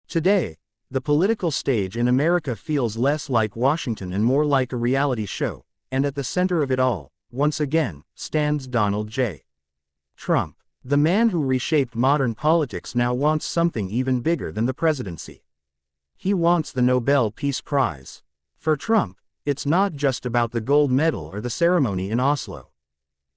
Today, the political stage in America feels less like Washington and more like a reality show, and at the center of it all, once again, stands Donald J. Trump. The man who reshaped modern politics now wants something even bigger than the presidency. He wants the Nobel Peace Prize. For Trump, it's not just about the gold medal or the ceremony in Oslo.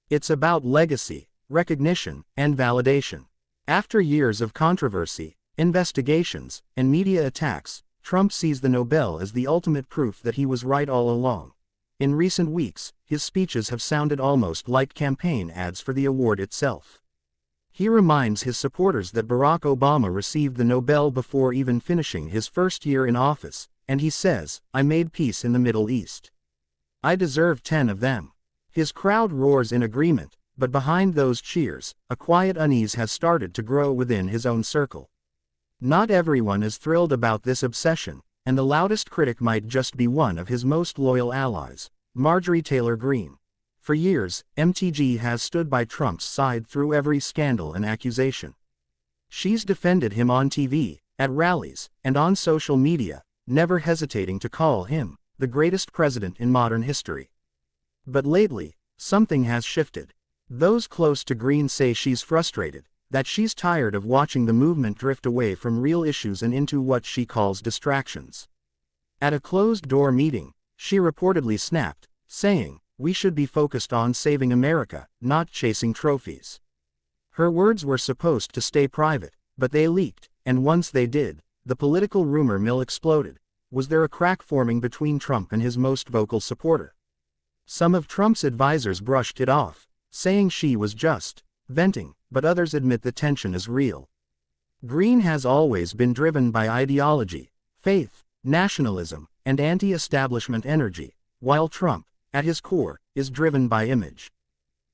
It's about legacy, recognition, and validation. After years of controversy, investigations, and media attacks, Trump sees the Nobel as the ultimate proof that he was right all along. In recent weeks, his speeches have sounded almost like campaign ads for the award itself. He reminds his supporters that Barack Obama received the Nobel before even finishing his first year in office, and he says, "I made peace in the Middle East. I deserve 10 of them." His crowd roars in agreement, but behind those cheers, a quiet unease has started to grow within his own circle. Not everyone is thrilled about this obsession, and the loudest critic might just be one of his most loyal allies, Marjorie Taylor Greene. For years, MTG has stood by Trump's side through every scandal and accusation. She's defended him on TV, at rallies, and on social media, never hesitating to call him the greatest president in modern history. But lately, something has shifted. Those close to Greene say she's frustrated, that she's tired of watching the movement drift away from real issues and into what she calls distractions. At a closed-door meeting, she reportedly snapped, saying, "We should be focused on saving America, not chasing trophies." Her words were supposed to stay private, but they leaked, and once they did, the political rumor mill exploded. Was there a crack forming between Trump and his most vocal supporter? Some of Trump's advisors brushed it off, saying she was just venting, but others admit the tension is real. Greene has always been driven by ideology, faith, nationalism, and anti-establishment energy, while Trump, at his core, is driven by image.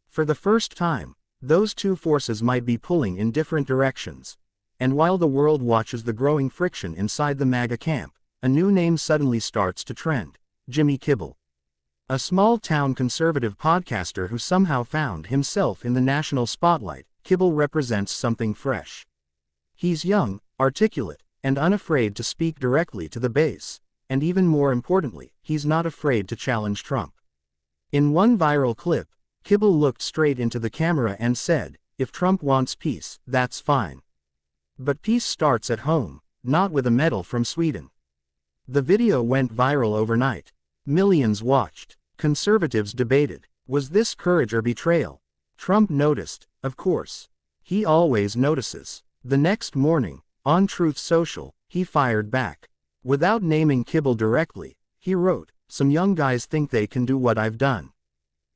For the first time, those two forces might be pulling in different directions. And while the world watches the growing friction inside the MAGA camp, a new name suddenly starts to trend: Jimmy Kibble. A small-town conservative podcaster who somehow found himself in the national spotlight, Kibble represents something fresh. He's young, articulate, and unafraid to speak directly to the base, and even more importantly, he's not afraid to challenge Trump. In one viral clip, Kibble looked straight into the camera and said, "If Trump wants peace, that's fine. But peace starts at home, not with a medal from Sweden." The video went viral overnight. Millions watched. Conservatives debated. Was this courage or betrayal? Trump noticed, of course. He always notices. The next morning, on Truth Social, he fired back. Without naming Kibble directly, he wrote, "Some young guys think they can do what I've done.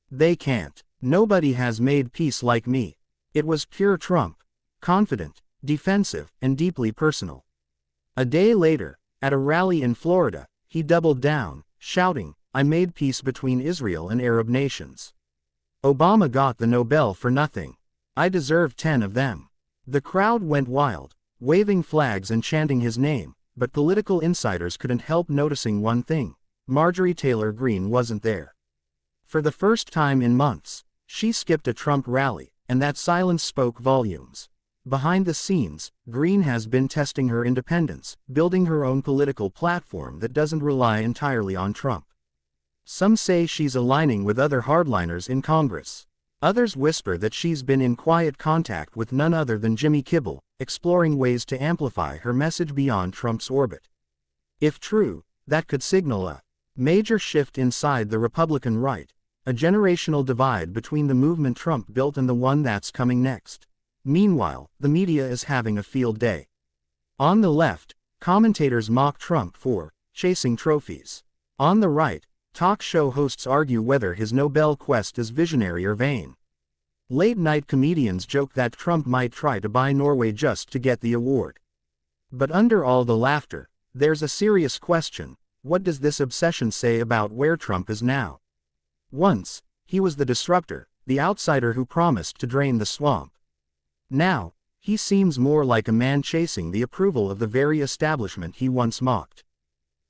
They can't. Nobody has made peace like me." It was pure Trump. Confident, defensive, and deeply personal. A day later, at a rally in Florida, he doubled down, shouting, "I made peace between Israel and Arab nations. Obama got the Nobel for nothing. I deserve 10 of them." The crowd went wild, waving flags and chanting his name, but political insiders couldn't help noticing one thing: Marjorie Taylor Greene wasn't there. For the first time in months, she skipped a Trump rally, and that silence spoke volumes. Behind the scenes, Greene has been testing her independence, building her own political platform that doesn't rely entirely on Trump. Some say she's aligning with other hardliners in Congress. Others whisper that she's been in quiet contact with none other than Jimmy Kibble, exploring ways to amplify her message beyond Trump's orbit. If true, that could signal a major shift inside the Republican right, a generational divide between the movement Trump built and the one that's coming next. Meanwhile, the media is having a field day. On the left, commentators mock Trump for chasing trophies. On the right, talk show hosts argue whether his Nobel quest is visionary or vain. Late-night comedians joke that Trump might try to buy Norway just to get the award. But under all the laughter, there's a serious question: what does this obsession say about where Trump is now? Once, he was the disruptor, the outsider who promised to drain the swamp. Now, he seems more like a man chasing the approval of the very establishment he once mocked.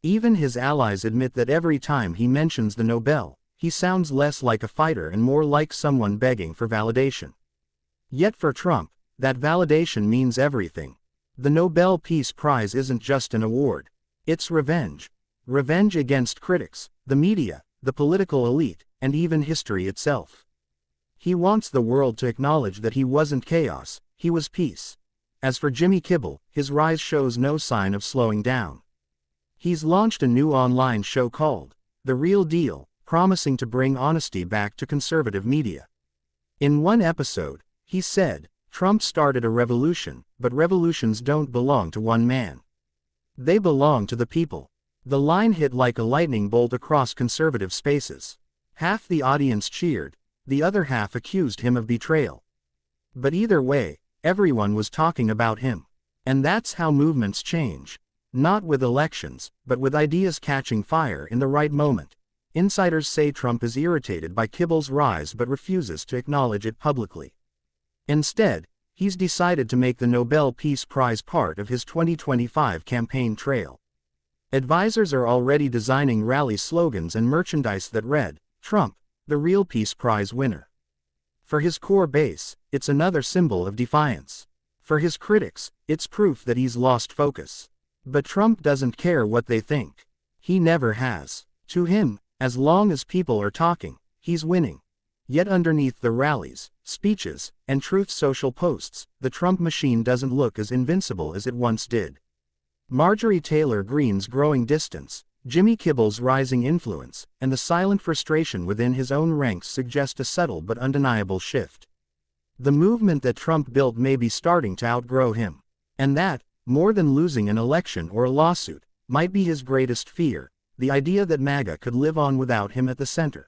Even his allies admit that every time he mentions the Nobel, he sounds less like a fighter and more like someone begging for validation. Yet for Trump, that validation means everything. The Nobel Peace Prize isn't just an award. It's revenge. Revenge against critics, the media, the political elite, and even history itself. He wants the world to acknowledge that he wasn't chaos, he was peace. As for Jimmy Kibble, his rise shows no sign of slowing down. He's launched a new online show called The Real Deal, promising to bring honesty back to conservative media. In one episode, he said, "Trump started a revolution, but revolutions don't belong to one man. They belong to the people." The line hit like a lightning bolt across conservative spaces. Half the audience cheered, the other half accused him of betrayal. But either way, everyone was talking about him. And that's how movements change. Not with elections, but with ideas catching fire in the right moment. Insiders say Trump is irritated by Kibble's rise but refuses to acknowledge it publicly. Instead, he's decided to make the Nobel Peace Prize part of his 2025 campaign trail. Advisors are already designing rally slogans and merchandise that read, "Trump, the real Peace Prize winner." For his core base, it's another symbol of defiance. For his critics, it's proof that he's lost focus. But Trump doesn't care what they think. He never has. To him, as long as people are talking, he's winning. Yet underneath the rallies, speeches, and Truth Social posts, the Trump machine doesn't look as invincible as it once did. Marjorie Taylor Greene's growing distance, Jimmy Kibble's rising influence, and the silent frustration within his own ranks suggest a subtle but undeniable shift. The movement that Trump built may be starting to outgrow him. And that, more than losing an election or a lawsuit, might be his greatest fear, the idea that MAGA could live on without him at the center.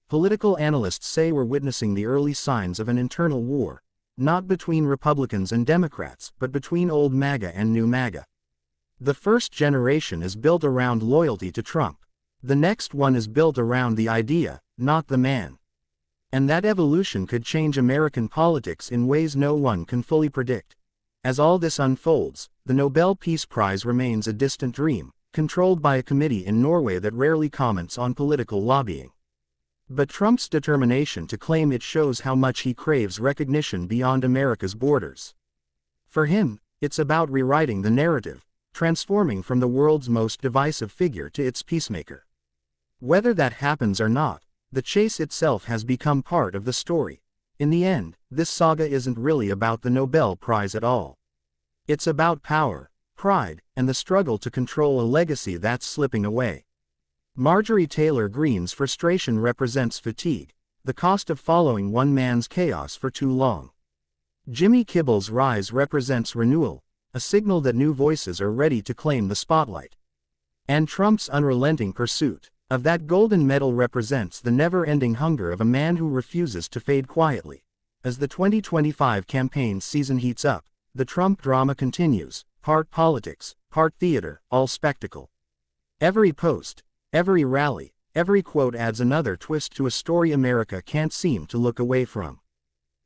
Political analysts say we're witnessing the early signs of an internal war, not between Republicans and Democrats, but between old MAGA and new MAGA. The first generation is built around loyalty to Trump. The next one is built around the idea, not the man. And that evolution could change American politics in ways no one can fully predict. As all this unfolds, the Nobel Peace Prize remains a distant dream, controlled by a committee in Norway that rarely comments on political lobbying. But Trump's determination to claim it shows how much he craves recognition beyond America's borders. For him, it's about rewriting the narrative, transforming from the world's most divisive figure to its peacemaker. Whether that happens or not, the chase itself has become part of the story. In the end, this saga isn't really about the Nobel Prize at all. It's about power, pride, and the struggle to control a legacy that's slipping away. Marjorie Taylor Greene's frustration represents fatigue, the cost of following one man's chaos for too long. Jimmy Kibble's rise represents renewal, a signal that new voices are ready to claim the spotlight. And Trump's unrelenting pursuit of that golden medal represents the never-ending hunger of a man who refuses to fade quietly. As the 2025 campaign season heats up, the Trump drama continues, part politics, part theater, all spectacle. Every post, every rally, every quote adds another twist to a story America can't seem to look away from.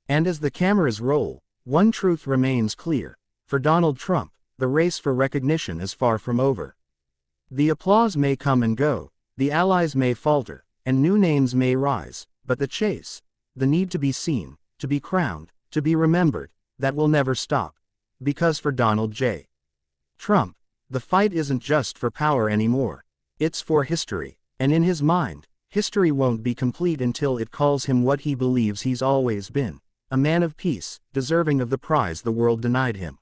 And as the cameras roll, one truth remains clear. For Donald Trump, the race for recognition is far from over. The applause may come and go, the allies may falter, and new names may rise, but the chase, the need to be seen, to be crowned, to be remembered, that will never stop. Because for Donald J. Trump, the fight isn't just for power anymore. It's for history, and in his mind, history won't be complete until it calls him what he believes he's always been, a man of peace, deserving of the prize the world denied him.